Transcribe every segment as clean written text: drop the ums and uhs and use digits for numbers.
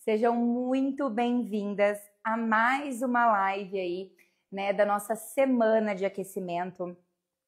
Sejam muito bem-vindas a mais uma live aí, né, da nossa semana de aquecimento,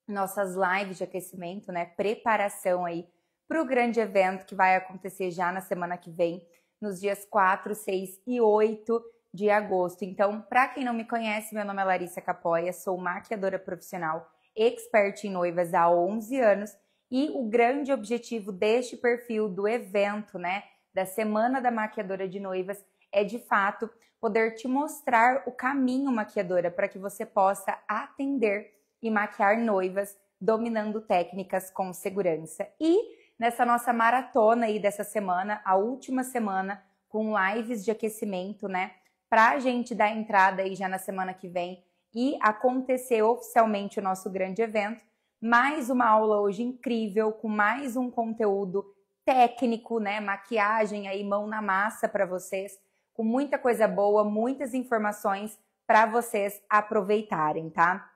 nossas lives de aquecimento, né, preparação aí para o grande evento que vai acontecer já na semana que vem, nos dias 4, 6 e 8 de agosto. Então, para quem não me conhece, meu nome é Larissa Capoia, sou maquiadora profissional, expert em noivas há 11 anos e o grande objetivo deste perfil do evento, né, da Semana da Maquiadora de Noivas é, de fato, poder te mostrar o caminho maquiadora para que você possa atender e maquiar noivas dominando técnicas com segurança. E nessa nossa maratona aí dessa semana, a última semana com lives de aquecimento, né, para a gente dar entrada aí já na semana que vem e acontecer oficialmente o nosso grande evento, mais uma aula hoje incrível, com mais um conteúdo técnico, né, maquiagem aí, mão na massa para vocês, com muita coisa boa, muitas informações para vocês aproveitarem, tá?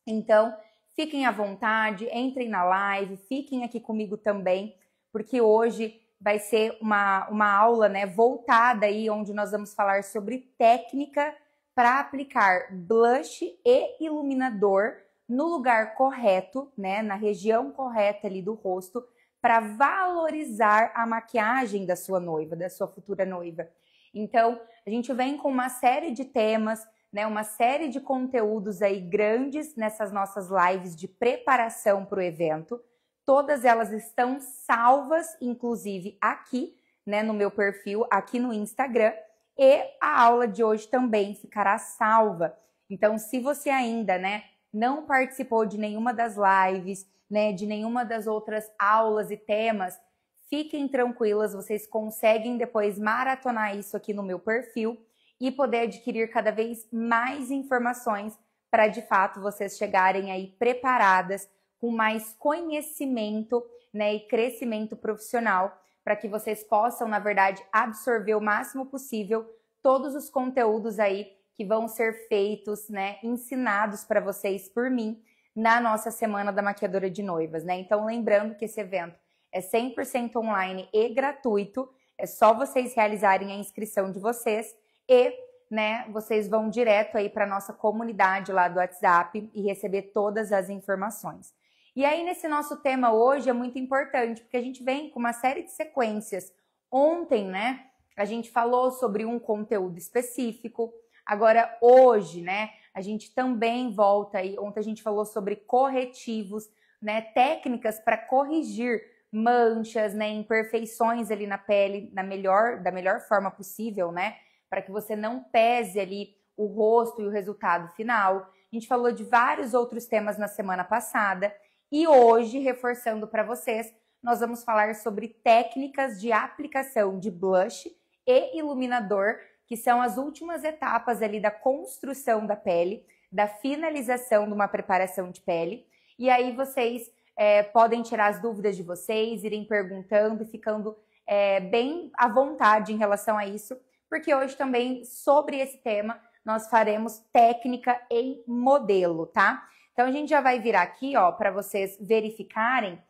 Então, fiquem à vontade, entrem na live, fiquem aqui comigo também, porque hoje vai ser uma aula, né, voltada aí, onde nós vamos falar sobre técnica para aplicar blush e iluminador no lugar correto, né, na região correta ali do rosto, para valorizar a maquiagem da sua noiva, da sua futura noiva. Então, a gente vem com uma série de temas, né, uma série de conteúdos aí grandes nessas nossas lives de preparação para o evento. Todas elas estão salvas, inclusive aqui, né, no meu perfil, aqui no Instagram, e a aula de hoje também ficará salva. Então, se você ainda, né, não participou de nenhuma das lives, né, de nenhuma das outras aulas e temas, fiquem tranquilas, vocês conseguem depois maratonar isso aqui no meu perfil e poder adquirir cada vez mais informações para, de fato, vocês chegarem aí preparadas, com mais conhecimento, né, e crescimento profissional, para que vocês possam, na verdade, absorver o máximo possível todos os conteúdos aí que vão ser feitos, né, ensinados para vocês por mim, na nossa Semana da Maquiadora de Noivas, né? Então, lembrando que esse evento é 100% online e gratuito, é só vocês realizarem a inscrição de vocês e, né, vocês vão direto aí para nossa comunidade lá do WhatsApp e receber todas as informações. E aí, nesse nosso tema hoje é muito importante, porque a gente vem com uma série de sequências. Ontem, né, a gente falou sobre um conteúdo específico, agora hoje, né, a gente também volta aí, ontem a gente falou sobre corretivos, né, técnicas para corrigir manchas, né, imperfeições ali na pele da melhor forma possível, né, para que você não pese ali o rosto e o resultado final. A gente falou de vários outros temas na semana passada e hoje, reforçando para vocês, nós vamos falar sobre técnicas de aplicação de blush e iluminador, que são as últimas etapas ali da construção da pele, da finalização de uma preparação de pele. E aí vocês podem tirar as dúvidas de vocês, irem perguntando e ficando bem à vontade em relação a isso, porque hoje também, sobre esse tema, nós faremos técnica em modelo, tá? Então, a gente já vai virar aqui, ó, para vocês verificarem.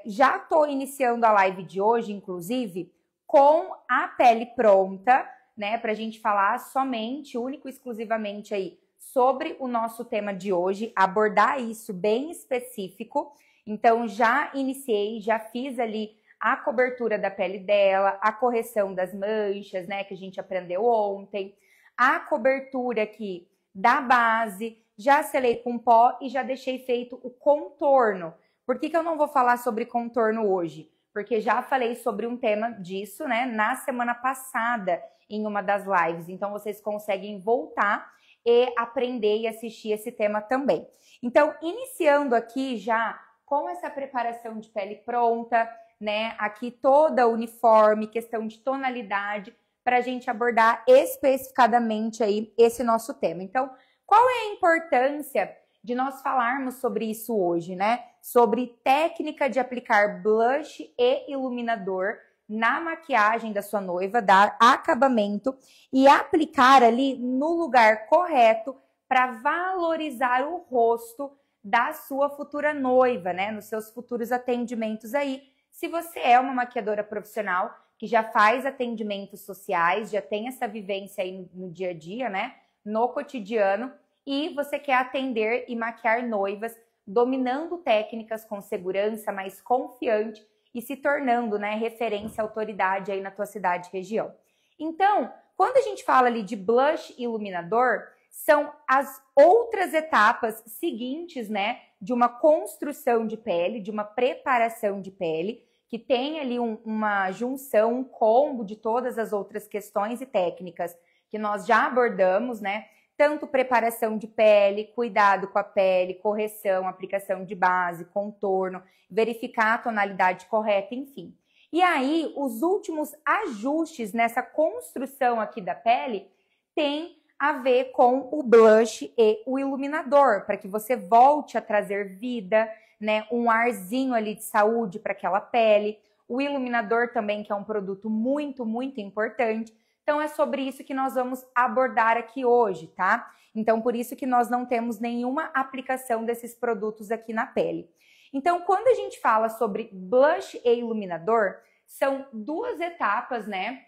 Já estou iniciando a live de hoje, inclusive, com a pele pronta, né, para a gente falar somente, único e exclusivamente aí, sobre o nosso tema de hoje, abordar isso bem específico. Então, já iniciei, já fiz ali a cobertura da pele dela, a correção das manchas, né, que a gente aprendeu ontem, a cobertura aqui da base, já selei com pó e já deixei feito o contorno. Por que eu não vou falar sobre contorno hoje? Porque já falei sobre um tema disso, né, na semana passada, em uma das lives. Então, vocês conseguem voltar e aprender e assistir esse tema também. Então, iniciando aqui já com essa preparação de pele pronta, né, aqui toda uniforme, questão de tonalidade, para a gente abordar especificadamente aí esse nosso tema. Então, qual é a importância de nós falarmos sobre isso hoje, né? Sobre técnica de aplicar blush e iluminador na maquiagem da sua noiva, dar acabamento e aplicar ali no lugar correto para valorizar o rosto da sua futura noiva, né? Nos seus futuros atendimentos aí. Se você é uma maquiadora profissional que já faz atendimentos sociais, já tem essa vivência aí no dia a dia, né? No cotidiano, e você quer atender e maquiar noivas, dominando técnicas com segurança, mais confiante e se tornando, né, referência, autoridade aí na tua cidade e região. Então, quando a gente fala ali de blush e iluminador, são as outras etapas seguintes, né, de uma construção de pele, de uma preparação de pele, que tem ali uma junção, um combo de todas as outras questões e técnicas que nós já abordamos, né? Tanto preparação de pele, cuidado com a pele, correção, aplicação de base, contorno, verificar a tonalidade correta, enfim. E aí, os últimos ajustes nessa construção aqui da pele tem a ver com o blush e o iluminador, para que você volte a trazer vida, né, um arzinho ali de saúde para aquela pele. O iluminador também, que é um produto muito, muito importante. Então, é sobre isso que nós vamos abordar aqui hoje, tá? Então, por isso que nós não temos nenhuma aplicação desses produtos aqui na pele. Então, quando a gente fala sobre blush e iluminador, são duas etapas, né?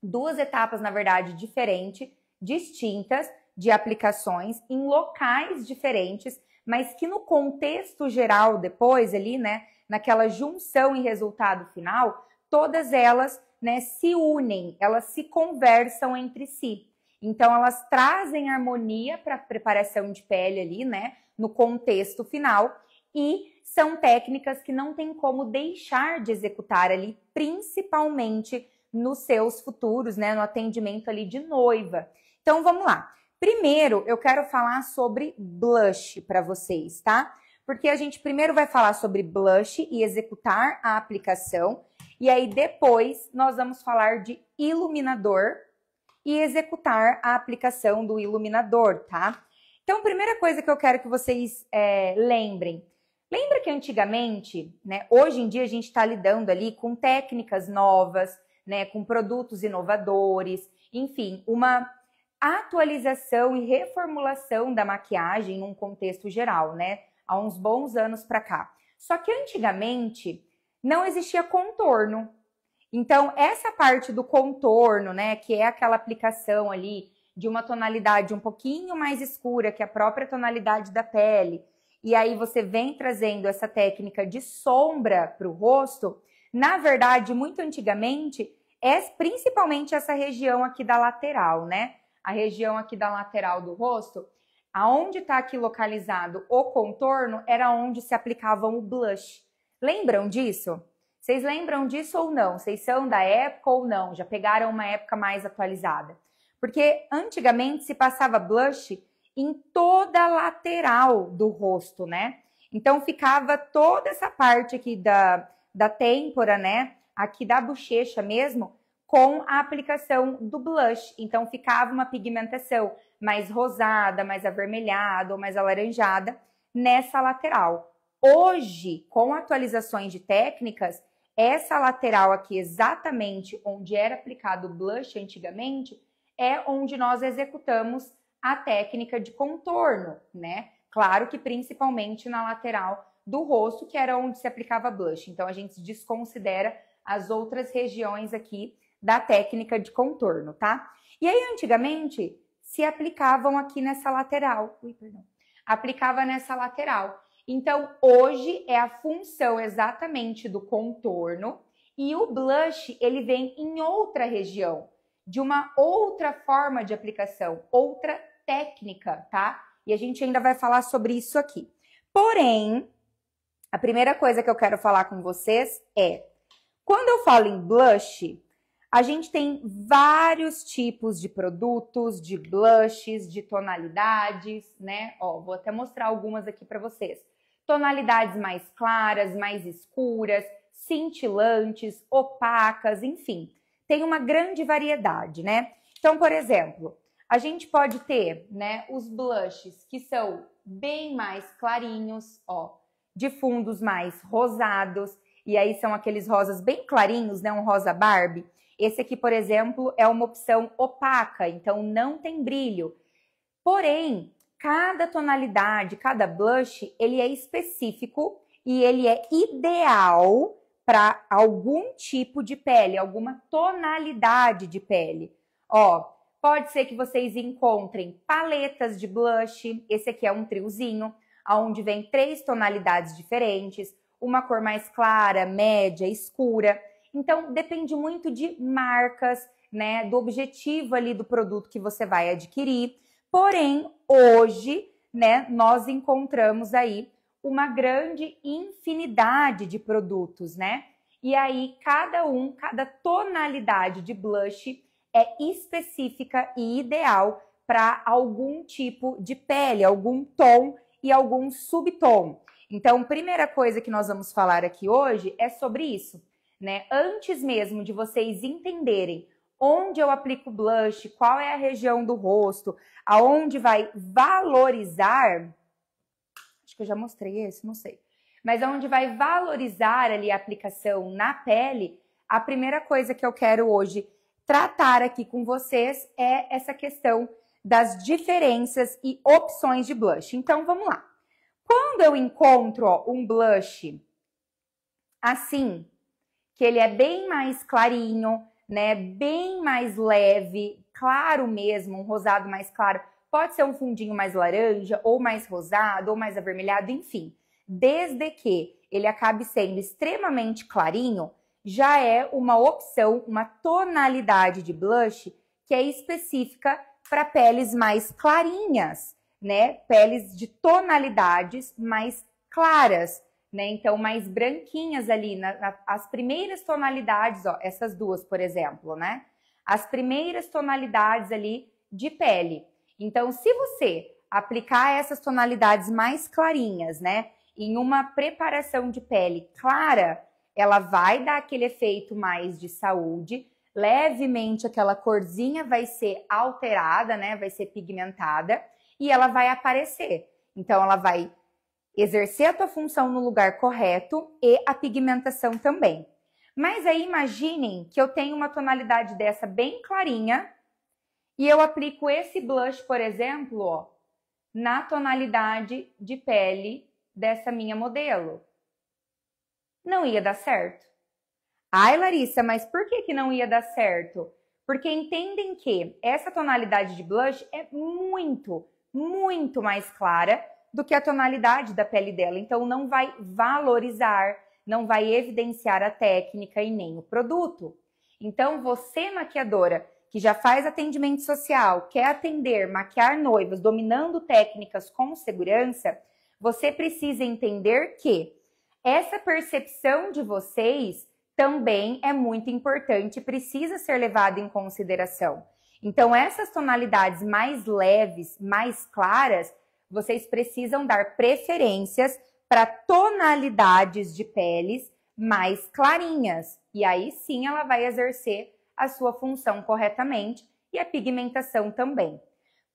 Duas etapas, na verdade, diferentes, distintas, de aplicações em locais diferentes, mas que no contexto geral depois ali, né, naquela junção e resultado final, todas elas, né, se unem, elas se conversam entre si. Então, elas trazem harmonia para a preparação de pele ali, né, no contexto final, e são técnicas que não tem como deixar de executar ali, principalmente nos seus futuros, né, no atendimento ali de noiva. Então, vamos lá. Primeiro, eu quero falar sobre blush para vocês, tá? Porque a gente primeiro vai falar sobre blush e executar a aplicação, e aí depois nós vamos falar de iluminador e executar a aplicação do iluminador, tá? Então, primeira coisa que eu quero que vocês lembrem. Lembra que antigamente, né, hoje em dia a gente está lidando ali com técnicas novas, né, com produtos inovadores, enfim, uma atualização e reformulação da maquiagem num contexto geral, né, há uns bons anos para cá. Só que antigamente não existia contorno. Então, essa parte do contorno, né, que é aquela aplicação ali de uma tonalidade um pouquinho mais escura que a própria tonalidade da pele, e aí você vem trazendo essa técnica de sombra para o rosto, na verdade, muito antigamente, é principalmente essa região aqui da lateral, né? A região aqui da lateral do rosto, aonde está aqui localizado o contorno, era onde se aplicavam o blush. Lembram disso? Vocês lembram disso ou não? Vocês são da época ou não? Já pegaram uma época mais atualizada? Porque antigamente se passava blush em toda a lateral do rosto, né? Então ficava toda essa parte aqui da têmpora, né? Aqui da bochecha mesmo, com a aplicação do blush. Então ficava uma pigmentação mais rosada, mais avermelhada ou mais alaranjada nessa lateral. Hoje, com atualizações de técnicas, essa lateral aqui, exatamente onde era aplicado o blush antigamente, é onde nós executamos a técnica de contorno, né? Claro que principalmente na lateral do rosto, que era onde se aplicava blush. Então, a gente desconsidera as outras regiões aqui da técnica de contorno, tá? E aí, antigamente, se aplicavam aqui nessa lateral. Aplicava nessa lateral. Então, hoje é a função exatamente do contorno e o blush, ele vem em outra região, de uma outra forma de aplicação, outra técnica, tá? E a gente ainda vai falar sobre isso aqui. Porém, a primeira coisa que eu quero falar com vocês é, quando eu falo em blush, a gente tem vários tipos de produtos, de blushes, de tonalidades, né? Ó, vou até mostrar algumas aqui para vocês. Tonalidades mais claras, mais escuras, cintilantes, opacas, enfim. Tem uma grande variedade, né? Então, por exemplo, a gente pode ter, né, os blushes que são bem mais clarinhos, ó, de fundos mais rosados, e aí são aqueles rosas bem clarinhos, né, um rosa Barbie. Esse aqui, por exemplo, é uma opção opaca, então não tem brilho. Porém, cada tonalidade, cada blush, ele é específico e ele é ideal para algum tipo de pele, alguma tonalidade de pele. Ó, pode ser que vocês encontrem paletas de blush, esse aqui é um triozinho, onde vem 3 tonalidades diferentes, uma cor mais clara, média, escura. Então, depende muito de marcas, né, do objetivo ali do produto que você vai adquirir. Porém, hoje, né, nós encontramos aí uma grande infinidade de produtos, né? E aí, cada tonalidade de blush é específica e ideal para algum tipo de pele, algum tom e algum subtom. Então, primeira coisa que nós vamos falar aqui hoje é sobre isso, né? Antes mesmo de vocês entenderem onde eu aplico blush, qual é a região do rosto, aonde vai valorizar, acho que eu já mostrei esse, não sei, mas aonde vai valorizar ali a aplicação na pele, a primeira coisa que eu quero hoje tratar aqui com vocês é essa questão das diferenças e opções de blush. Então, vamos lá. Quando eu encontro um blush assim, que ele é bem mais clarinho, né, bem mais leve, claro mesmo, um rosado mais claro, pode ser um fundinho mais laranja, ou mais rosado, ou mais avermelhado, enfim. Desde que ele acabe sendo extremamente clarinho, já é uma opção, uma tonalidade de blush que é específica para peles mais clarinhas, né? Peles de tonalidades mais claras, né? Então, mais branquinhas ali, as primeiras tonalidades, ó, essas duas, por exemplo, né? As primeiras tonalidades ali de pele. Então, se você aplicar essas tonalidades mais clarinhas, né, em uma preparação de pele clara, ela vai dar aquele efeito mais de saúde, levemente aquela corzinha vai ser alterada, né, vai ser pigmentada e ela vai aparecer. Então, ela vai exercer a tua função no lugar correto e a pigmentação também. Mas aí imaginem que eu tenho uma tonalidade dessa bem clarinha e eu aplico esse blush, por exemplo, ó, na tonalidade de pele dessa minha modelo. Não ia dar certo. Ai, Larissa, mas por que não ia dar certo? Porque entendem que essa tonalidade de blush é muito mais clara do que a tonalidade da pele dela. Então, não vai valorizar, não vai evidenciar a técnica e nem o produto. Então, você, maquiadora, que já faz atendimento social, quer atender, maquiar noivas, dominando técnicas com segurança, você precisa entender que essa percepção de vocês também é muito importante, precisa ser levada em consideração. Então, essas tonalidades mais leves, mais claras, vocês precisam dar preferências para tonalidades de peles mais clarinhas. E aí sim ela vai exercer a sua função corretamente e a pigmentação também.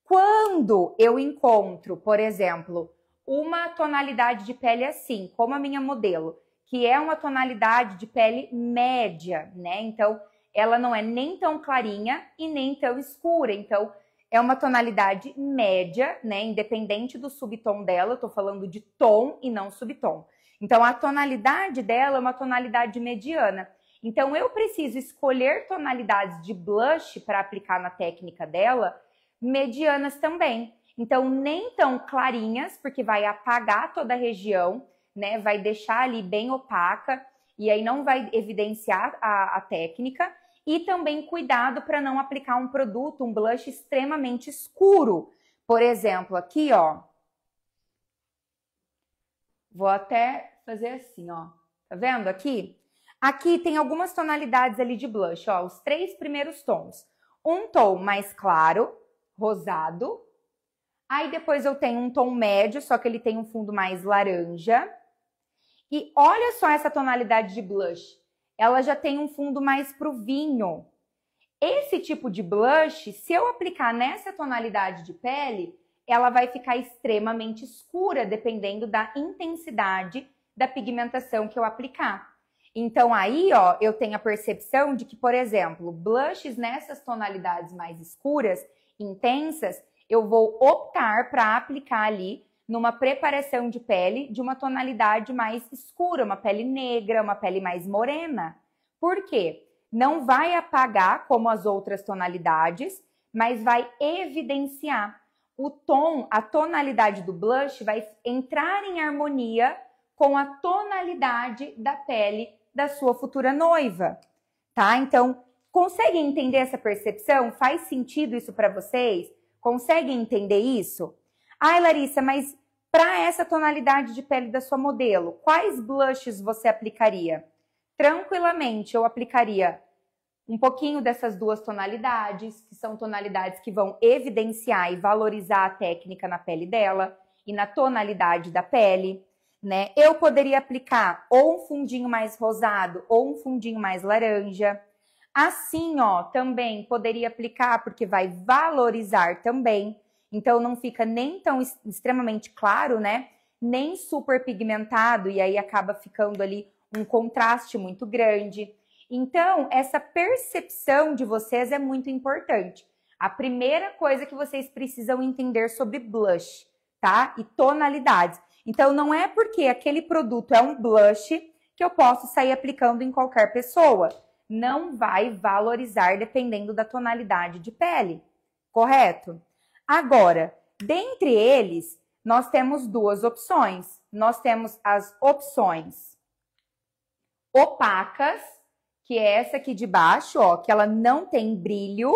Quando eu encontro, por exemplo, uma tonalidade de pele assim, como a minha modelo, que é uma tonalidade de pele média, né? Então, ela não é nem tão clarinha e nem tão escura. Então, é uma tonalidade média, né? Independente do subtom dela, eu tô falando de tom e não subtom. Então, a tonalidade dela é uma tonalidade mediana. Então, eu preciso escolher tonalidades de blush para aplicar na técnica dela, medianas também. Então, nem tão clarinhas, porque vai apagar toda a região, né? Vai deixar ali bem opaca e aí não vai evidenciar a técnica. E também cuidado para não aplicar um produto, um blush extremamente escuro. Por exemplo, aqui, ó. Vou até fazer assim, ó. Tá vendo aqui? Aqui tem algumas tonalidades ali de blush, ó, os 3 primeiros tons. Um tom mais claro, rosado. Aí depois eu tenho um tom médio, só que ele tem um fundo mais laranja. E olha só essa tonalidade de blush. Ela já tem um fundo mais pro vinho. Esse tipo de blush, se eu aplicar nessa tonalidade de pele, ela vai ficar extremamente escura, dependendo da intensidade da pigmentação que eu aplicar. Então aí, ó, eu tenho a percepção de que, por exemplo, blushes nessas tonalidades mais escuras, intensas, eu vou optar para aplicar ali numa preparação de pele de uma tonalidade mais escura, uma pele negra, uma pele mais morena. Por quê? Não vai apagar como as outras tonalidades, mas vai evidenciar. O tom, a tonalidade do blush vai entrar em harmonia com a tonalidade da pele da sua futura noiva, tá? Então, conseguem entender essa percepção? Faz sentido isso para vocês? Conseguem entender isso? Ai, Larissa, mas para essa tonalidade de pele da sua modelo, quais blushes você aplicaria? Tranquilamente, eu aplicaria um pouquinho dessas duas tonalidades, que são tonalidades que vão evidenciar e valorizar a técnica na pele dela e na tonalidade da pele, né? Eu poderia aplicar ou um fundinho mais rosado ou um fundinho mais laranja. Assim, ó, também poderia aplicar porque vai valorizar também. Então, não fica nem tão extremamente claro, né? Nem super pigmentado e aí acaba ficando ali um contraste muito grande. Então, essa percepção de vocês é muito importante. A primeira coisa que vocês precisam entender sobre blush, tá? E tonalidades. Então, não é porque aquele produto é um blush que eu posso sair aplicando em qualquer pessoa. Não vai valorizar dependendo da tonalidade de pele, correto? Agora, dentre eles, nós temos duas opções. Nós temos as opções opacas, que é essa aqui de baixo, ó, que ela não tem brilho,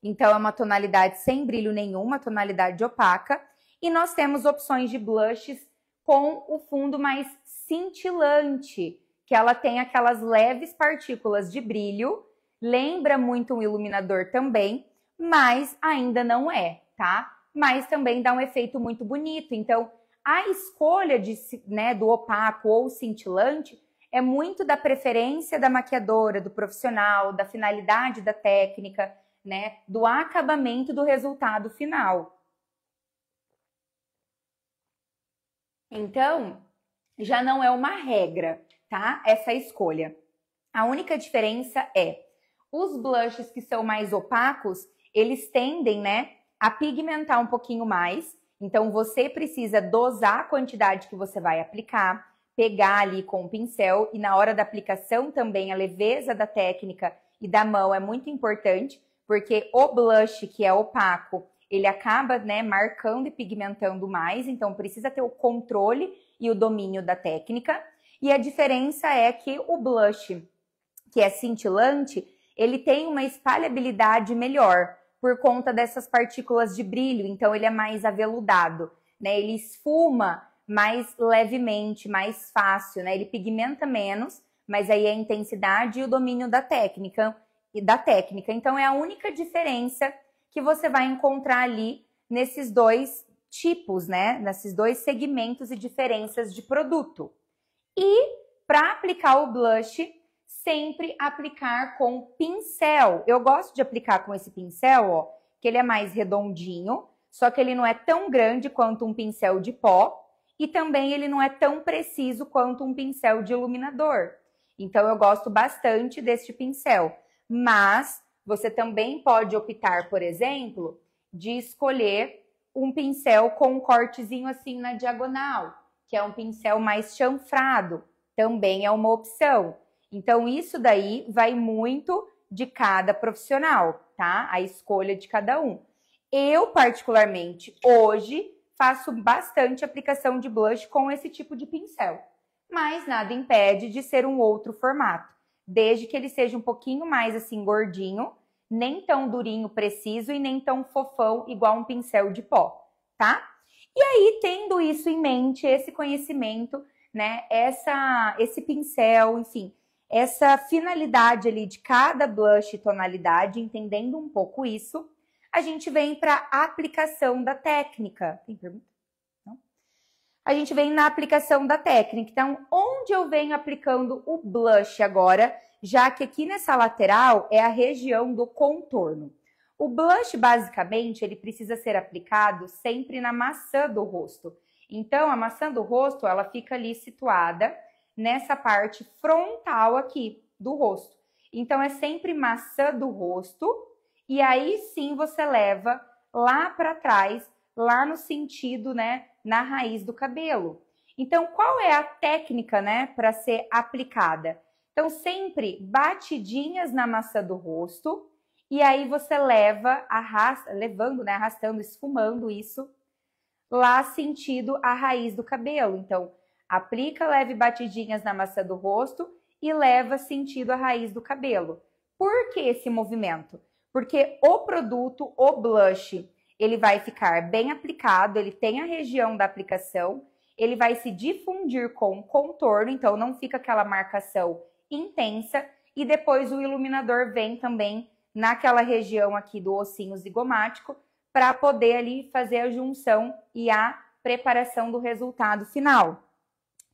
então é uma tonalidade sem brilho nenhum, uma tonalidade opaca. E nós temos opções de blushes com o fundo mais cintilante, que ela tem aquelas leves partículas de brilho, lembra muito um iluminador também, mas ainda não é, tá? Mas também dá um efeito muito bonito. Então, a escolha do opaco ou cintilante é muito da preferência da maquiadora, do profissional, da finalidade da técnica, né? Do acabamento do resultado final. Então, já não é uma regra, tá? Essa escolha. A única diferença é, os blushes que são mais opacos, eles tendem, né, a pigmentar um pouquinho mais. Então, você precisa dosar a quantidade que você vai aplicar, pegar ali com o pincel e na hora da aplicação também a leveza da técnica e da mão é muito importante, porque o blush que é opaco, ele acaba, né, marcando e pigmentando mais, então precisa ter o controle e o domínio da técnica. E a diferença é que o blush, que é cintilante, ele tem uma espalhabilidade melhor por conta dessas partículas de brilho, então ele é mais aveludado, né? Ele esfuma mais levemente, mais fácil, né? Ele pigmenta menos, mas aí é a intensidade e o domínio da técnica. Então é a única diferença que você vai encontrar ali nesses dois tipos, né? Nesses dois segmentos e diferenças de produto. E para aplicar o blush, sempre aplicar com pincel. Eu gosto de aplicar com esse pincel, ó, que ele é mais redondinho, só que ele não é tão grande quanto um pincel de pó e também ele não é tão preciso quanto um pincel de iluminador. Então eu gosto bastante deste pincel, mas você também pode optar, por exemplo, de escolher um pincel com um cortezinho assim na diagonal, que é um pincel mais chanfrado, também é uma opção. Então, isso daí vai muito de cada profissional, tá? A escolha de cada um. Eu, particularmente, hoje, faço bastante aplicação de blush com esse tipo de pincel. Mas nada impede de ser um outro formato, desde que ele seja um pouquinho mais assim gordinho, nem tão durinho, preciso e nem tão fofão igual um pincel de pó, tá? E aí, tendo isso em mente, esse conhecimento, né, esse pincel, enfim, essa finalidade ali de cada blush e tonalidade, entendendo um pouco isso, a gente vem para a aplicação da técnica. Tem pergunta? Não? A gente vem na aplicação da técnica. Então, onde eu venho aplicando o blush agora, já que aqui nessa lateral é a região do contorno. O blush, basicamente, ele precisa ser aplicado sempre na maçã do rosto. Então, a maçã do rosto, ela fica ali situada nessa parte frontal aqui do rosto. Então, é sempre maçã do rosto e aí sim você leva lá para trás, lá no sentido, né, na raiz do cabelo. Então, qual é a técnica, né, para ser aplicada? Então, sempre batidinhas na maçã do rosto, e aí você leva, levando, né, arrastando, esfumando isso lá sentido a raiz do cabelo. Então, aplica leve batidinhas na maçã do rosto e leva sentido a raiz do cabelo. Por que esse movimento? Porque o produto, o blush, ele vai ficar bem aplicado, ele tem a região da aplicação, ele vai se difundir com o contorno, então não fica aquela marcação intensa, e depois o iluminador vem também naquela região aqui do ossinho zigomático para poder ali fazer a junção e a preparação do resultado final.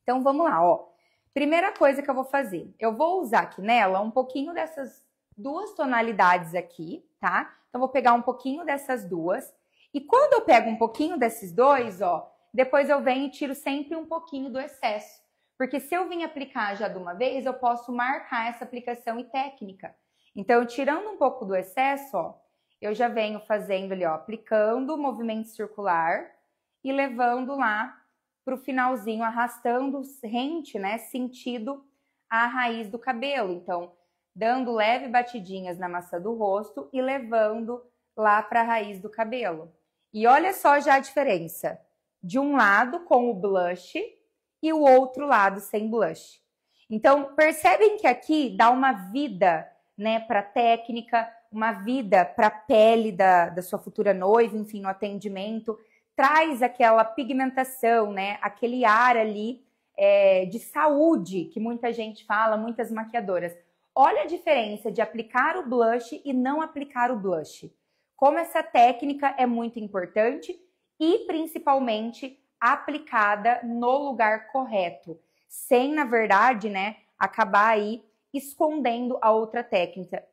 Então vamos lá, ó. Primeira coisa que eu vou fazer, eu vou usar aqui nela um pouquinho dessas duas tonalidades aqui, tá? Então vou pegar um pouquinho dessas duas, e quando eu pego um pouquinho desses dois, ó, depois eu venho e tiro sempre um pouquinho do excesso. Porque se eu vim aplicar já de uma vez, eu posso marcar essa aplicação e técnica. Então, tirando um pouco do excesso, ó, eu já venho fazendo ali, ó, aplicando o movimento circular e levando lá para o finalzinho, arrastando rente, né, sentido a raiz do cabelo. Então, dando leve batidinhas na maçã do rosto e levando lá para a raiz do cabelo. E olha só já a diferença. De um lado com o blush e o outro lado sem blush. Então, percebem que aqui dá uma vida, né, para a técnica, uma vida para a pele da sua futura noiva, enfim, no atendimento, traz aquela pigmentação, né, aquele ar ali de saúde que muita gente fala, muitas maquiadoras. Olha a diferença de aplicar o blush e não aplicar o blush. Como essa técnica é muito importante e principalmente aplicada no lugar correto, sem, na verdade, né, acabar aí escondendo a outra técnica.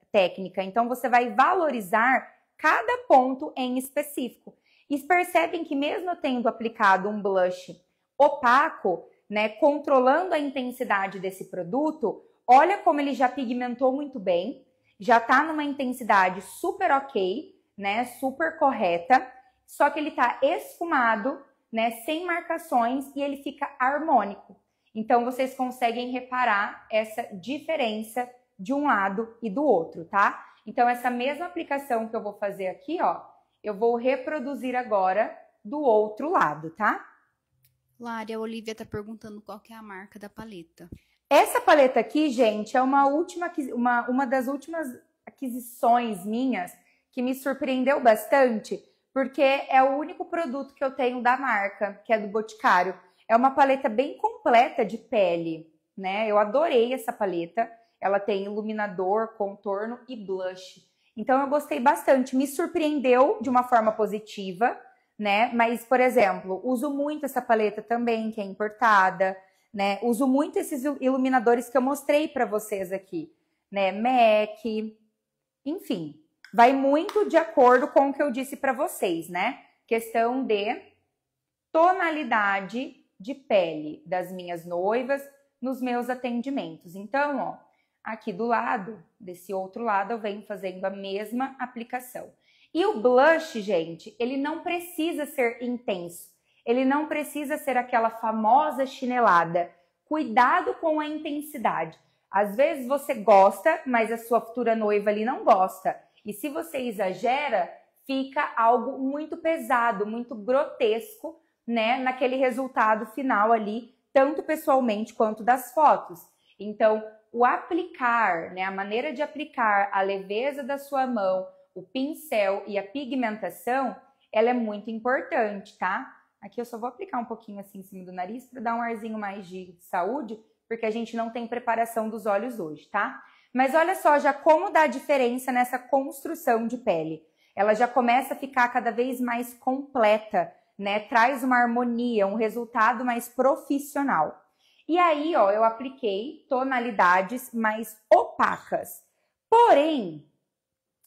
Então, você vai valorizar cada ponto em específico. E percebem que mesmo eu tendo aplicado um blush opaco, né, controlando a intensidade desse produto, olha como ele já pigmentou muito bem, já tá numa intensidade super ok, né, super correta, só que ele tá esfumado, né, sem marcações, e ele fica harmônico. Então, vocês conseguem reparar essa diferença de um lado e do outro, tá? Então, essa mesma aplicação que eu vou fazer aqui, ó, eu vou reproduzir agora do outro lado, tá? Lari, a Olivia tá perguntando qual que é a marca da paleta. Essa paleta aqui, gente, é uma das últimas aquisições minhas que me surpreendeu bastante, porque é o único produto que eu tenho da marca, que é do Boticário. É uma paleta bem completa de pele, né? Eu adorei essa paleta. Ela tem iluminador, contorno e blush. Então, eu gostei bastante. Me surpreendeu de uma forma positiva, né? Mas, por exemplo, uso muito essa paleta também, que é importada, né? Uso muito esses iluminadores que eu mostrei para vocês aqui, né? MAC, enfim. Vai muito de acordo com o que eu disse para vocês, né? Questão de tonalidade de pele das minhas noivas nos meus atendimentos. Então, ó, aqui do lado, desse outro lado, eu venho fazendo a mesma aplicação. E o blush, gente, ele não precisa ser intenso. Ele não precisa ser aquela famosa chinelada. Cuidado com a intensidade. Às vezes você gosta, mas a sua futura noiva ali não gosta. E se você exagera, fica algo muito pesado, muito grotesco, né, naquele resultado final ali, tanto pessoalmente quanto das fotos. Então, o aplicar, né, a maneira de aplicar, a leveza da sua mão, o pincel e a pigmentação, ela é muito importante, tá? Aqui eu só vou aplicar um pouquinho assim em cima do nariz para dar um arzinho mais de saúde, porque a gente não tem preparação dos olhos hoje, tá? Mas olha só já como dá diferença nessa construção de pele. Ela já começa a ficar cada vez mais completa, né? Traz uma harmonia, um resultado mais profissional. E aí, ó, eu apliquei tonalidades mais opacas. Porém,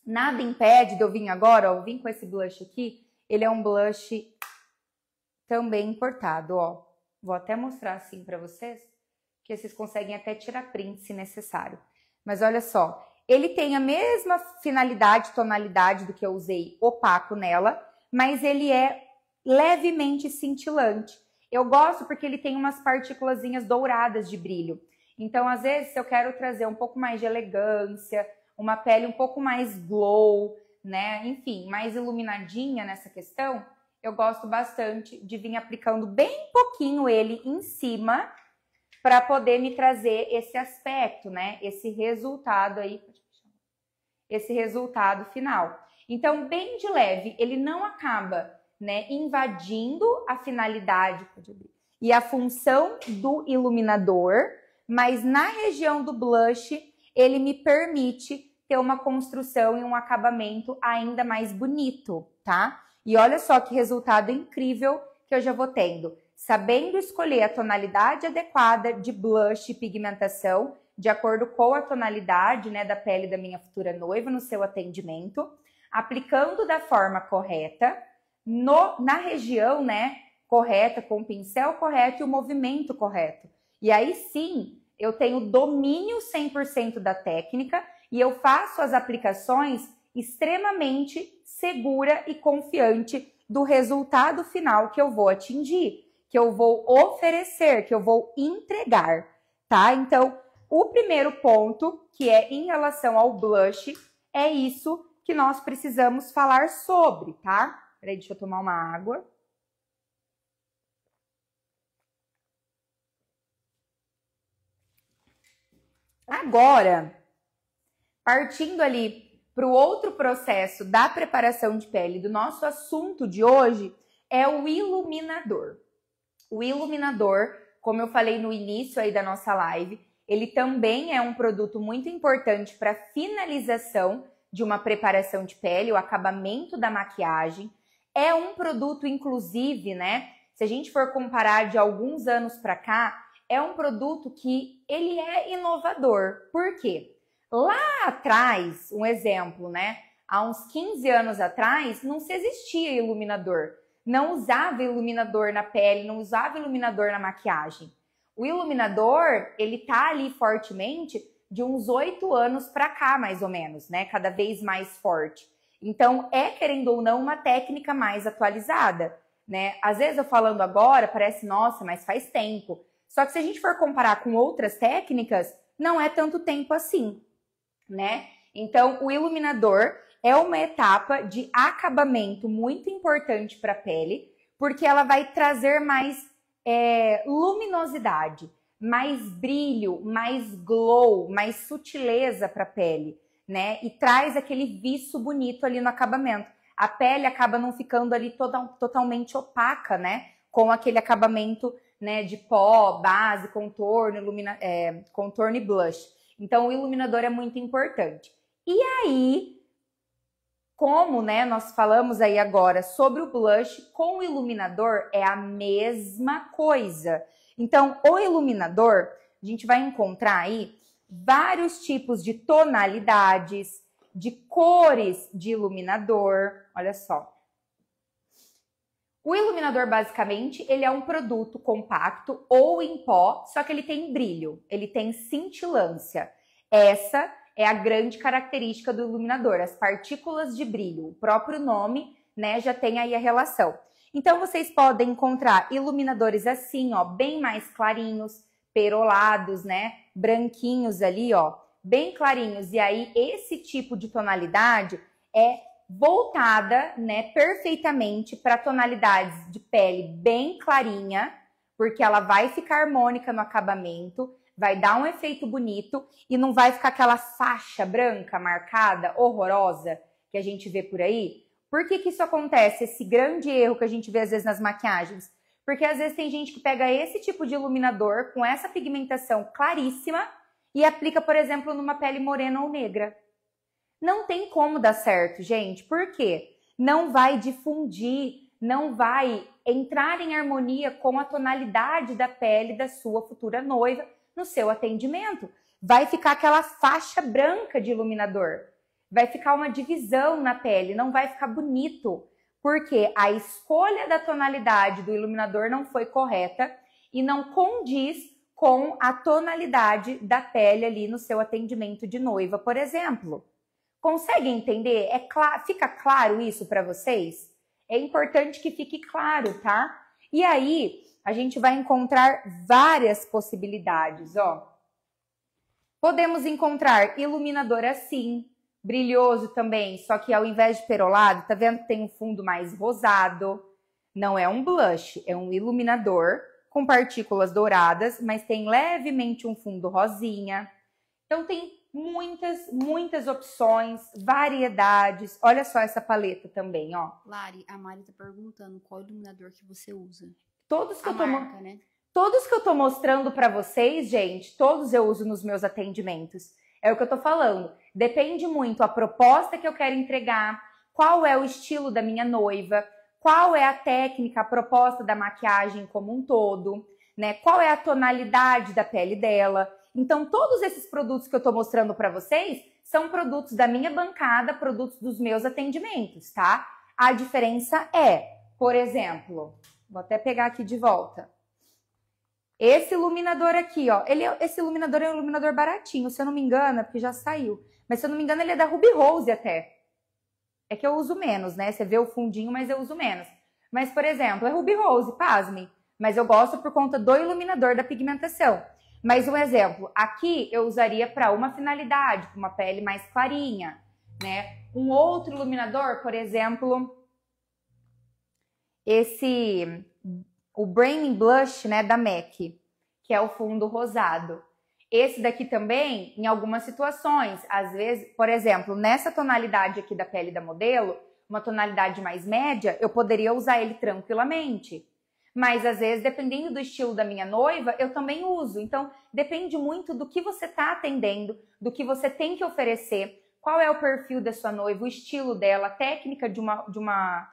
nada impede de eu vir agora, ó, eu vim com esse blush aqui, ele é um blush também importado, ó. Vou até mostrar assim para vocês, que vocês conseguem até tirar print se necessário. Mas olha só, ele tem a mesma finalidade, tonalidade do que eu usei opaco nela, mas ele é levemente cintilante. Eu gosto porque ele tem umas partículazinhas douradas de brilho. Então, às vezes, se eu quero trazer um pouco mais de elegância, uma pele um pouco mais glow, né? Enfim, mais iluminadinha nessa questão, eu gosto bastante de vir aplicando bem pouquinho ele em cima para poder me trazer esse aspecto, né? Esse resultado aí, esse resultado final. Então, bem de leve, ele não acaba, né, invadindo a finalidade e a função do iluminador, mas na região do blush, ele me permite ter uma construção e um acabamento ainda mais bonito, tá? E olha só que resultado incrível que eu já vou tendo. Sabendo escolher a tonalidade adequada de blush e pigmentação, de acordo com a tonalidade, né, da pele da minha futura noiva no seu atendimento, aplicando da forma correta, na região, né, correta, com o pincel correto e o movimento correto. E aí sim, eu tenho domínio 100% da técnica e eu faço as aplicações extremamente segura e confiante do resultado final que eu vou atingir, que eu vou oferecer, que eu vou entregar, tá? Então, o primeiro ponto, que é em relação ao blush, é isso que nós precisamos falar sobre, tá? Peraí, deixa eu tomar uma água. Agora, partindo ali para o outro processo da preparação de pele do nosso assunto de hoje, é o iluminador. O iluminador, como eu falei no início aí da nossa live, ele também é um produto muito importante para finalização de uma preparação de pele, o acabamento da maquiagem. É um produto, inclusive, né? Se a gente for comparar de alguns anos para cá, é um produto que ele é inovador. Por quê? Lá atrás, um exemplo, né? Há uns 15 anos atrás, não se existia iluminador. Não usava iluminador na pele, não usava iluminador na maquiagem. O iluminador, ele tá ali fortemente de uns 8 anos para cá, mais ou menos, né? Cada vez mais forte. Então, querendo ou não, uma técnica mais atualizada, né? Às vezes eu falando agora, parece, nossa, mas faz tempo. Só que se a gente for comparar com outras técnicas, não é tanto tempo assim, né? Então, o iluminador é uma etapa de acabamento muito importante para a pele, porque ela vai trazer mais luminosidade, mais brilho, mais glow, mais sutileza para a pele, né? E traz aquele viço bonito ali no acabamento. A pele acaba não ficando ali totalmente opaca, né? Com aquele acabamento, né, de pó, base, contorno, contorno e blush. Então, o iluminador é muito importante. E aí, como, né, nós falamos aí agora sobre o blush, com o iluminador é a mesma coisa. Então, o iluminador, a gente vai encontrar aí vários tipos de tonalidades, de cores de iluminador. Olha só. O iluminador, basicamente, ele é um produto compacto ou em pó, só que ele tem brilho, ele tem cintilância. Essa é a grande característica do iluminador, as partículas de brilho. O próprio nome, né, já tem aí a relação. Então, vocês podem encontrar iluminadores assim, ó, bem mais clarinhos, perolados, né, branquinhos ali, ó, bem clarinhos. E aí, esse tipo de tonalidade é voltada, né, perfeitamente para tonalidades de pele bem clarinha, porque ela vai ficar harmônica no acabamento, vai dar um efeito bonito e não vai ficar aquela faixa branca marcada, horrorosa, que a gente vê por aí. Por que que isso acontece? Esse grande erro que a gente vê às vezes nas maquiagens. Porque às vezes tem gente que pega esse tipo de iluminador com essa pigmentação claríssima e aplica, por exemplo, numa pele morena ou negra. Não tem como dar certo, gente. Por quê? Não vai difundir, não vai entrar em harmonia com a tonalidade da pele da sua futura noiva no seu atendimento. Vai ficar aquela faixa branca de iluminador. Vai ficar uma divisão na pele, não vai ficar bonito. Porque a escolha da tonalidade do iluminador não foi correta e não condiz com a tonalidade da pele ali no seu atendimento de noiva, por exemplo. Conseguem entender? Fica claro isso para vocês? É importante que fique claro, tá? E aí, a gente vai encontrar várias possibilidades, ó. Podemos encontrar iluminador assim, brilhoso também, só que ao invés de perolado, tá vendo que tem um fundo mais rosado? Não é um blush, é um iluminador com partículas douradas, mas tem levemente um fundo rosinha. Então tem muitas opções, variedades. Olha só essa paleta também, ó. Lari, a Mari tá perguntando qual iluminador que você usa. Todos que né? Todos que eu tô mostrando para vocês, gente, todos eu uso nos meus atendimentos. É o que eu tô falando. Depende muito a proposta que eu quero entregar, qual é o estilo da minha noiva, qual é a técnica, a proposta da maquiagem como um todo, né? Qual é a tonalidade da pele dela. Então, todos esses produtos que eu tô mostrando para vocês são produtos da minha bancada, produtos dos meus atendimentos, tá? A diferença é, por exemplo, vou até pegar aqui de volta. Esse iluminador aqui, ó, esse iluminador é um iluminador baratinho, se eu não me engano, porque já saiu. Mas se eu não me engano, ele é da Ruby Rose até. É que eu uso menos, né? Você vê o fundinho, mas eu uso menos. Mas, por exemplo, é Ruby Rose, pasmem. Mas eu gosto por conta do iluminador da pigmentação. Mas um exemplo, aqui eu usaria para uma finalidade, para uma pele mais clarinha, né? Um outro iluminador, por exemplo, o Braining Blush, né, da MAC, que é o fundo rosado. Esse daqui também, em algumas situações, às vezes, por exemplo, nessa tonalidade aqui da pele da modelo, uma tonalidade mais média, eu poderia usar ele tranquilamente. Mas, às vezes, dependendo do estilo da minha noiva, eu também uso. Então, depende muito do que você está atendendo, do que você tem que oferecer, qual é o perfil da sua noiva, o estilo dela, a técnica de uma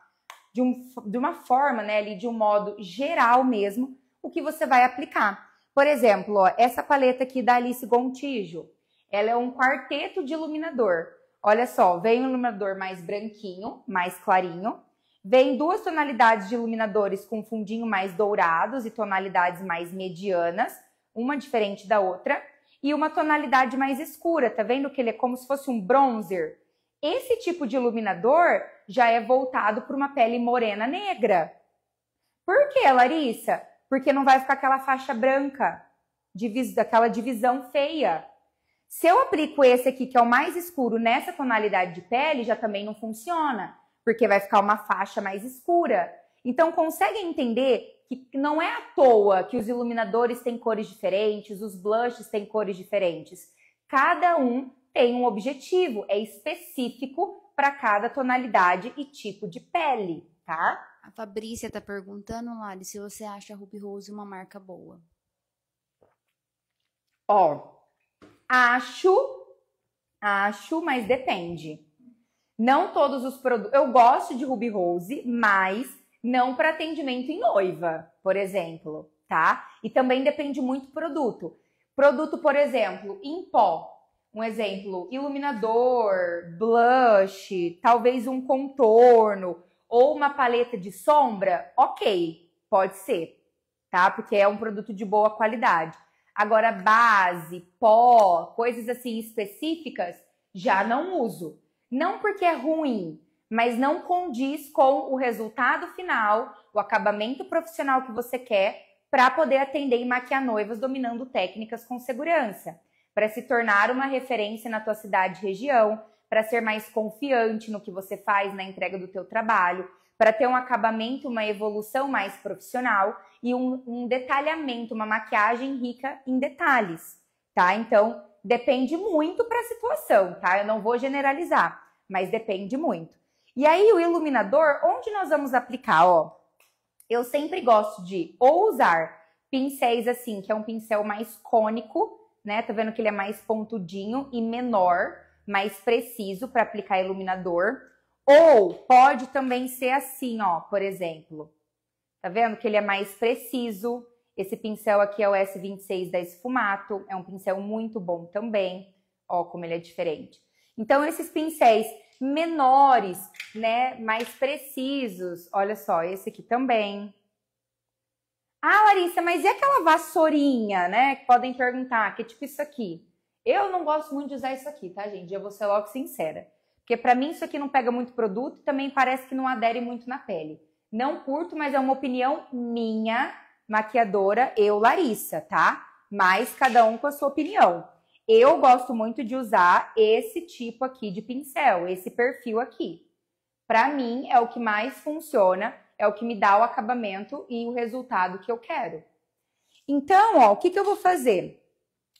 forma, né, ali, de um modo geral mesmo, o que você vai aplicar. Por exemplo, ó, essa paleta aqui da Alice Gontijo, ela é um quarteto de iluminador. Olha só, vem um iluminador mais branquinho, mais clarinho, vem duas tonalidades de iluminadores com fundinho mais dourados e tonalidades mais medianas, uma diferente da outra, e uma tonalidade mais escura, tá vendo que ele é como se fosse um bronzer? Esse tipo de iluminador já é voltado para uma pele morena negra. Por que, Larissa? Porque não vai ficar aquela faixa branca, aquela divisão feia. Se eu aplico esse aqui, que é o mais escuro, nessa tonalidade de pele, já também não funciona, porque vai ficar uma faixa mais escura. Então, conseguem entender que não é à toa que os iluminadores têm cores diferentes, os blushes têm cores diferentes. Cada um tem um objetivo, é específico para cada tonalidade e tipo de pele, tá? A Fabrícia tá perguntando, Lari, se você acha a Ruby Rose uma marca boa. Ó, acho, mas depende. Não todos os produtos... Eu gosto de Ruby Rose, mas não para atendimento em noiva, por exemplo, tá? E também depende muito do produto. Produto, por exemplo, em pó. Um exemplo, iluminador, blush, talvez um contorno ou uma paleta de sombra, ok, pode ser, tá? Porque é um produto de boa qualidade. Agora, base, pó, coisas assim específicas, já não uso. Não porque é ruim, mas não condiz com o resultado final, o acabamento profissional que você quer para poder atender e maquiar noivas dominando técnicas com segurança. Para se tornar uma referência na tua cidade e região, para ser mais confiante no que você faz na entrega do teu trabalho, para ter um acabamento, uma evolução mais profissional e um detalhamento, uma maquiagem rica em detalhes, tá? Então, depende muito para a situação, tá? Eu não vou generalizar, mas depende muito. E aí, o iluminador, onde nós vamos aplicar, ó? Eu sempre gosto de ou usar pincéis assim, que é um pincel mais cônico, né? Tá vendo que ele é mais pontudinho e menor, mais preciso para aplicar iluminador. Ou pode também ser assim, ó, por exemplo. Tá vendo que ele é mais preciso? Esse pincel aqui é o S26 da Esfumato, é um pincel muito bom também. Ó, como ele é diferente. Então, esses pincéis menores, né, mais precisos. Olha só, esse aqui também. Ah, Larissa, mas e aquela vassourinha, né? Que podem perguntar, que é tipo isso aqui. Eu não gosto muito de usar isso aqui, tá, gente? Eu vou ser logo sincera. Porque para mim isso aqui não pega muito produto e também parece que não adere muito na pele. Não curto, mas é uma opinião minha, maquiadora, eu, Larissa, tá? Mas cada um com a sua opinião. Eu gosto muito de usar esse tipo aqui de pincel, esse perfil aqui. Para mim é o que mais funciona, é o que me dá o acabamento e o resultado que eu quero. Então, ó, o que eu vou fazer?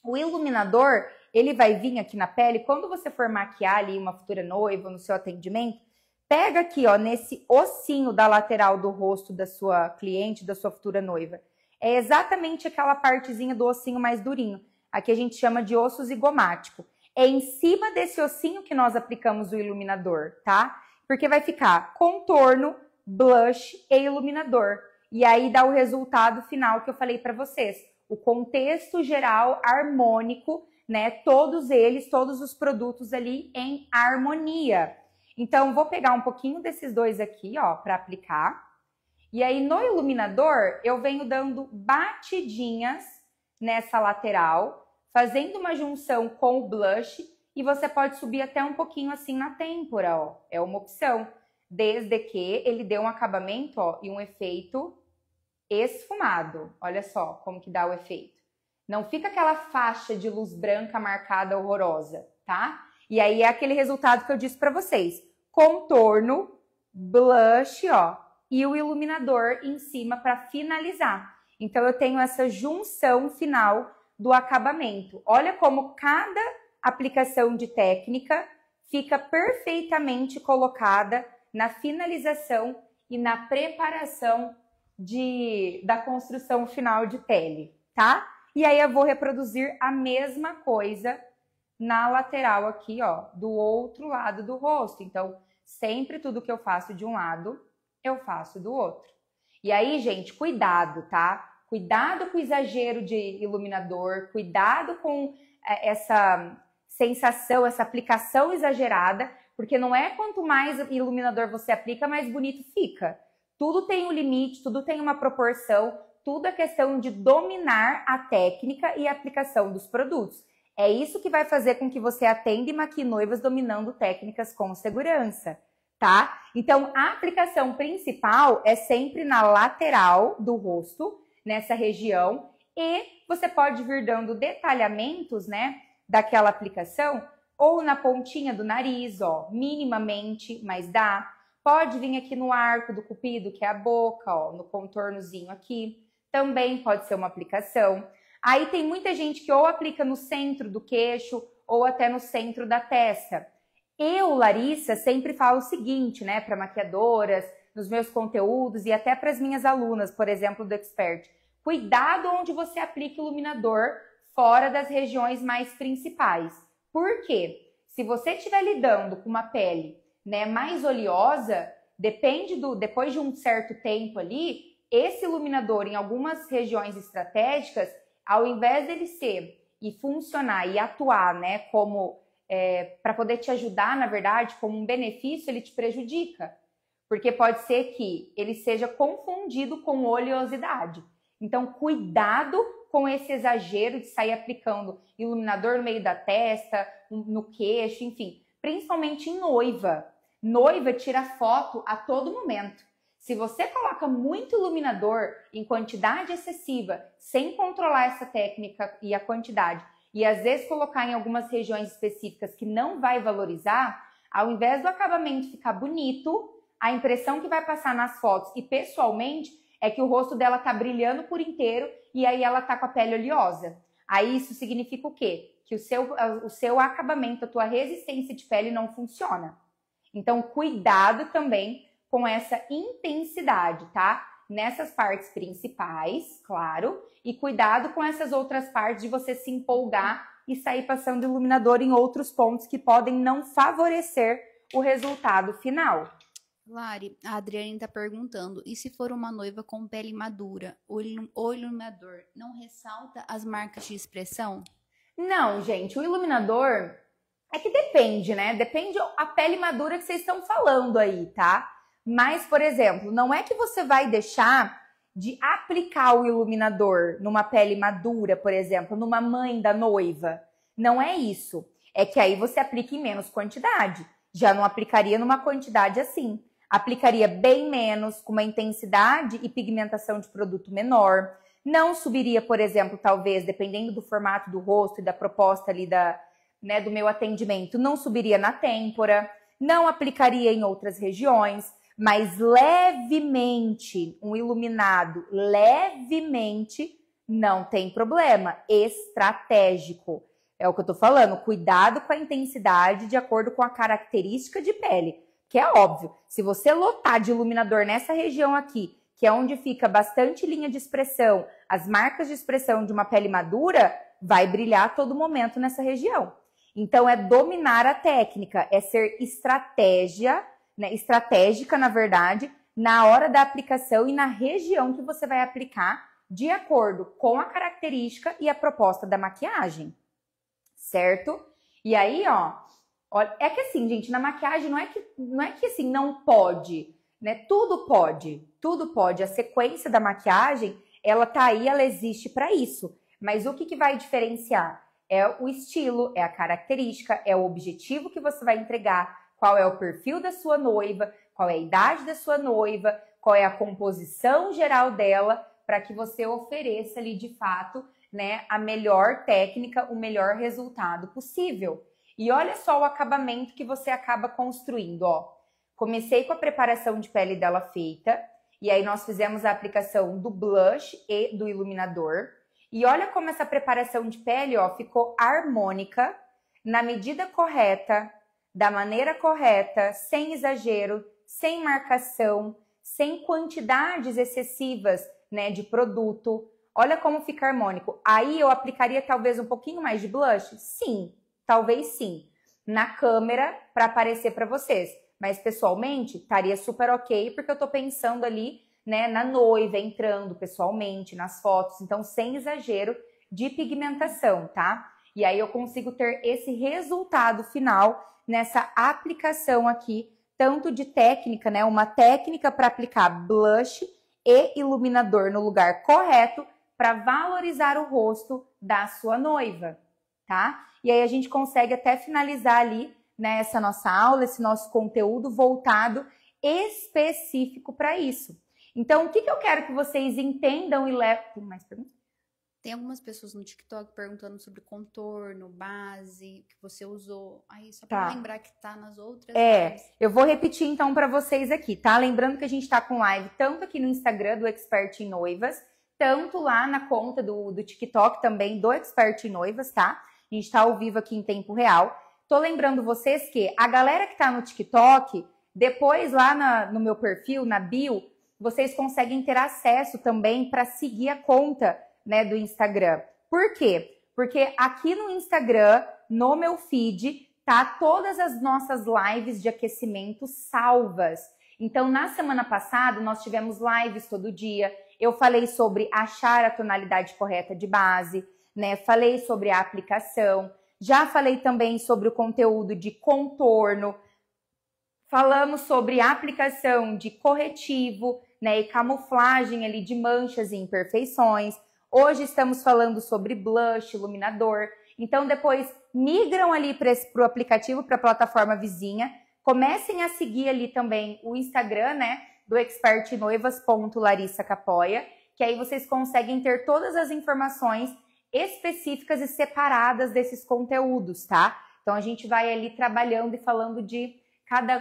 O iluminador, ele vai vir aqui na pele, quando você for maquiar ali uma futura noiva no seu atendimento, pega aqui, ó, nesse ossinho da lateral do rosto da sua cliente, da sua futura noiva. É exatamente aquela partezinha do ossinho mais durinho. Aqui a gente chama de osso zigomático. É em cima desse ossinho que nós aplicamos o iluminador, tá? Porque vai ficar contorno, blush e iluminador. E aí dá o resultado final que eu falei para vocês. O contexto geral harmônico, né? Todos eles, todos os produtos ali em harmonia. Então, vou pegar um pouquinho desses dois aqui, ó, para aplicar. E aí, no iluminador, eu venho dando batidinhas nessa lateral, fazendo uma junção com o blush, e você pode subir até um pouquinho assim na têmpora, ó. É uma opção, desde que ele dê um acabamento, ó, e um efeito esfumado. Olha só como que dá o efeito. Não fica aquela faixa de luz branca marcada horrorosa, tá? E aí é aquele resultado que eu disse para vocês. Contorno, blush, ó, e o iluminador em cima para finalizar. Então eu tenho essa junção final do acabamento. Olha como cada aplicação de técnica fica perfeitamente colocada na finalização e na preparação da construção final de pele, tá? E aí eu vou reproduzir a mesma coisa na lateral aqui, ó, do outro lado do rosto. Então, sempre tudo que eu faço de um lado, eu faço do outro. E aí, gente, cuidado, tá? Cuidado com o exagero de iluminador, cuidado com essa sensação, essa aplicação exagerada, porque não é quanto mais iluminador você aplica, mais bonito fica. Tudo tem um limite, tudo tem uma proporção, tudo é questão de dominar a técnica e a aplicação dos produtos. É isso que vai fazer com que você atenda e maquie noivas dominando técnicas com segurança, tá? Então, a aplicação principal é sempre na lateral do rosto, nessa região, e você pode vir dando detalhamentos, né, daquela aplicação, ou na pontinha do nariz, ó, minimamente, mas dá. Pode vir aqui no arco do cupido, que é a boca, ó, no contornozinho aqui. Também pode ser uma aplicação. Aí tem muita gente que ou aplica no centro do queixo ou até no centro da testa. Eu, Larissa, sempre falo o seguinte, né, para maquiadoras, nos meus conteúdos e até para as minhas alunas, por exemplo, do Expert. Cuidado onde você aplica iluminador fora das regiões mais principais. Por quê? Se você estiver lidando com uma pele, né, mais oleosa, depois de um certo tempo ali, esse iluminador em algumas regiões estratégicas, ao invés dele ser e funcionar e atuar, né, como para poder te ajudar, na verdade, como um benefício, ele te prejudica. Porque pode ser que ele seja confundido com oleosidade. Então, cuidado com esse exagero de sair aplicando iluminador no meio da testa, no queixo, enfim. Principalmente em noiva. Noiva tira foto a todo momento. Se você coloca muito iluminador em quantidade excessiva, sem controlar essa técnica e a quantidade, e às vezes colocar em algumas regiões específicas que não vai valorizar, ao invés do acabamento ficar bonito, a impressão que vai passar nas fotos e pessoalmente é que o rosto dela tá brilhando por inteiro e aí ela tá com a pele oleosa. Aí isso significa o quê? Que o seu acabamento, a tua resistência de pele não funciona. Então, cuidado também com essa intensidade, tá? Nessas partes principais, claro, e cuidado com essas outras partes de você se empolgar e sair passando iluminador em outros pontos que podem não favorecer o resultado final. Lari, a Adriane está perguntando, e se for uma noiva com pele madura, o iluminador não ressalta as marcas de expressão? Não, gente, o iluminador é que depende, né? Depende a pele madura que vocês estão falando aí, tá? Mas, por exemplo, não é que você vai deixar de aplicar o iluminador numa pele madura, por exemplo, numa mãe da noiva. Não é isso. É que aí você aplica em menos quantidade. Já não aplicaria numa quantidade assim. Aplicaria bem menos, com uma intensidade e pigmentação de produto menor. Não subiria, por exemplo, talvez, dependendo do formato do rosto e da proposta ali do meu atendimento, não subiria na têmpora, não aplicaria em outras regiões, mas levemente, um iluminado levemente, não tem problema, estratégico. É o que eu tô falando, cuidado com a intensidade de acordo com a característica de pele, que é óbvio, se você lotar de iluminador nessa região aqui, que é onde fica bastante linha de expressão, as marcas de expressão de uma pele madura, vai brilhar a todo momento nessa região. Então, é dominar a técnica, é ser estratégica, na verdade, na hora da aplicação e na região que você vai aplicar, de acordo com a característica e a proposta da maquiagem, certo? E aí, ó, é que assim, gente, na maquiagem não é que assim, não pode, né? Tudo pode. A sequência da maquiagem, ela tá aí, ela existe para isso. Mas o que vai diferenciar? É o estilo, é a característica, é o objetivo que você vai entregar, qual é o perfil da sua noiva, qual é a idade da sua noiva, qual é a composição geral dela, para que você ofereça ali de fato, né, a melhor técnica, o melhor resultado possível. E olha só o acabamento que você acaba construindo, ó. Comecei com a preparação de pele dela feita, e aí nós fizemos a aplicação do blush e do iluminador. E olha como essa preparação de pele, ó, ficou harmônica, na medida correta, da maneira correta, sem exagero, sem marcação, sem quantidades excessivas, né, de produto. Olha como fica harmônico. Aí eu aplicaria talvez um pouquinho mais de blush? Sim, talvez sim. Na câmera, para aparecer para vocês. Mas pessoalmente, estaria super ok, porque eu tô pensando ali, né, na noiva, entrando pessoalmente, nas fotos. Então, sem exagero de pigmentação, tá? E aí eu consigo ter esse resultado final nessa aplicação aqui, tanto de técnica, né, uma técnica para aplicar blush e iluminador no lugar correto para valorizar o rosto da sua noiva, tá? E aí a gente consegue até finalizar ali, né, essa nossa aula, esse nosso conteúdo voltado específico para isso. Então, o que eu quero que vocês entendam e levem... Tem mais perguntas? Tem algumas pessoas no TikTok perguntando sobre contorno, base, que você usou. Aí, só para lembrar que tá nas outras lives. Eu vou repetir então para vocês aqui, tá? Lembrando que a gente tá com live tanto aqui no Instagram do Expert em Noivas, tanto lá na conta do TikTok também do Expert em Noivas, tá? A gente tá ao vivo aqui em tempo real. Tô lembrando vocês que a galera que tá no TikTok, depois lá no meu perfil, na bio, vocês conseguem ter acesso também para seguir a conta, né, do Instagram. Por quê? Porque aqui no Instagram, no meu feed, tá todas as nossas lives de aquecimento salvas. Então, na semana passada, nós tivemos lives todo dia. Eu falei sobre achar a tonalidade correta de base, né? Falei sobre a aplicação. Já falei também sobre o conteúdo de contorno. Falamos sobre a aplicação de corretivo, né, e camuflagem ali de manchas e imperfeições. Hoje estamos falando sobre blush, iluminador. Então, depois migram ali para o aplicativo, para a plataforma vizinha. Comecem a seguir ali também o Instagram, né, do expertnoivas.larissacapoia, que aí vocês conseguem ter todas as informações específicas e separadas desses conteúdos, tá? Então, a gente vai ali trabalhando e falando de cada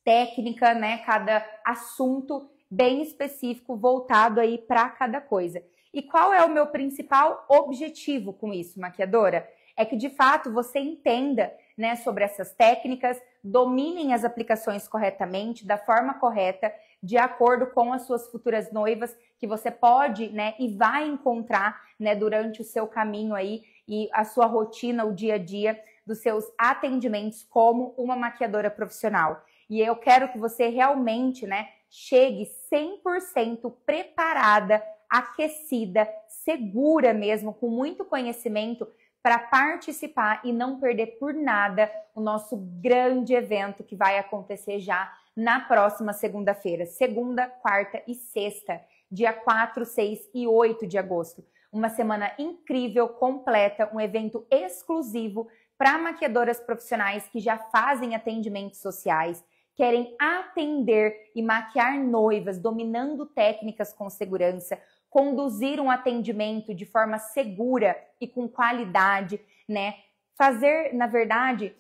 técnica, né, cada assunto bem específico voltado aí para cada coisa. E qual é o meu principal objetivo com isso, maquiadora? É que de fato você entenda, né, sobre essas técnicas, dominem as aplicações corretamente, da forma correta, de acordo com as suas futuras noivas, que você pode, né, e vai encontrar, né, durante o seu caminho aí e a sua rotina, o dia a dia dos seus atendimentos como uma maquiadora profissional. E eu quero que você realmente, né, chegue 100% preparada, aquecida, segura mesmo, com muito conhecimento para participar e não perder por nada o nosso grande evento que vai acontecer já na próxima segunda-feira, segunda, quarta e sexta, dia 4, 6 e 8 de agosto. Uma semana incrível, completa, um evento exclusivo para maquiadoras profissionais que já fazem atendimentos sociais, querem atender e maquiar noivas, dominando técnicas com segurança, conduzir um atendimento de forma segura e com qualidade, né? Fazer, na verdade,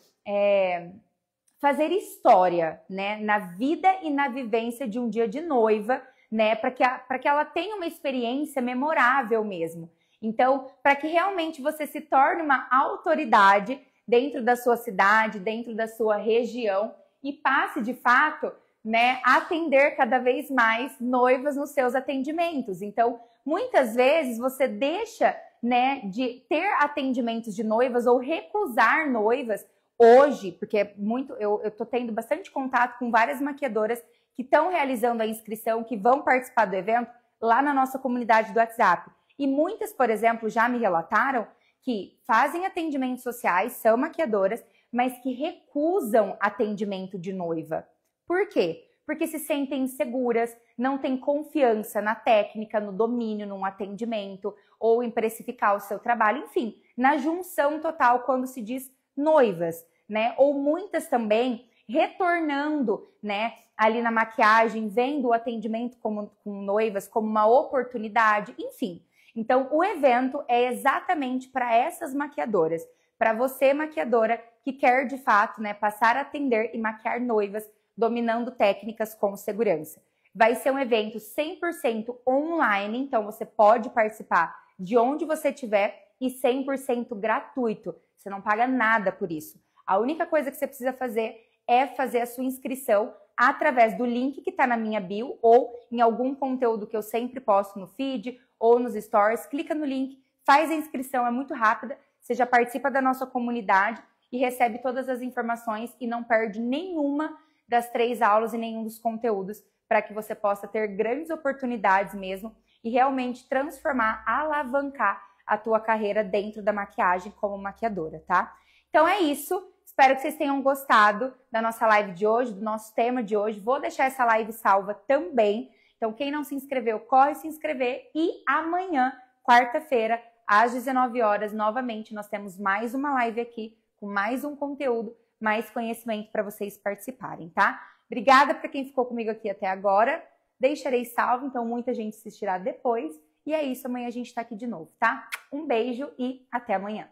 fazer história, né? Na vida e na vivência de um dia de noiva, né? Para que ela tenha uma experiência memorável mesmo. Então, para que realmente você se torne uma autoridade dentro da sua cidade, dentro da sua região e passe, de fato, né, a atender cada vez mais noivas nos seus atendimentos. Então, muitas vezes você deixa, né, de ter atendimentos de noivas ou recusar noivas hoje, porque eu tô tendo bastante contato com várias maquiadoras que estão realizando a inscrição, que vão participar do evento lá na nossa comunidade do WhatsApp. E muitas, por exemplo, já me relataram que fazem atendimentos sociais, são maquiadoras, mas que recusam atendimento de noiva. Por quê? Porque se sentem inseguras, não têm confiança na técnica, no domínio, num atendimento, ou em precificar o seu trabalho, enfim, na junção total quando se diz noivas, né? Ou muitas também retornando, né, ali na maquiagem, vendo o atendimento com noivas como uma oportunidade, enfim. Então, o evento é exatamente para essas maquiadoras, para você, maquiadora, que quer, de fato, né, passar a atender e maquiar noivas, dominando técnicas com segurança. Vai ser um evento 100% online, então você pode participar de onde você estiver e 100% gratuito. Você não paga nada por isso. A única coisa que você precisa fazer é fazer a sua inscrição através do link que está na minha bio ou em algum conteúdo que eu sempre posto no feed ou nos stories. Clica no link, faz a inscrição, é muito rápida. Você já participa da nossa comunidade e recebe todas as informações e não perde nenhuma das 3 aulas e nenhum dos conteúdos para que você possa ter grandes oportunidades mesmo e realmente transformar, alavancar a tua carreira dentro da maquiagem como maquiadora, tá? Então é isso. Espero que vocês tenham gostado da nossa live de hoje, do nosso tema de hoje. Vou deixar essa live salva também. Então, quem não se inscreveu, corre se inscrever. E amanhã, quarta-feira, às 19 horas, novamente, nós temos mais uma live aqui, com mais um conteúdo, mais conhecimento para vocês participarem, tá? Obrigada para quem ficou comigo aqui até agora. Deixarei salvo, então muita gente assistirá depois. E é isso, amanhã a gente está aqui de novo, tá? Um beijo e até amanhã.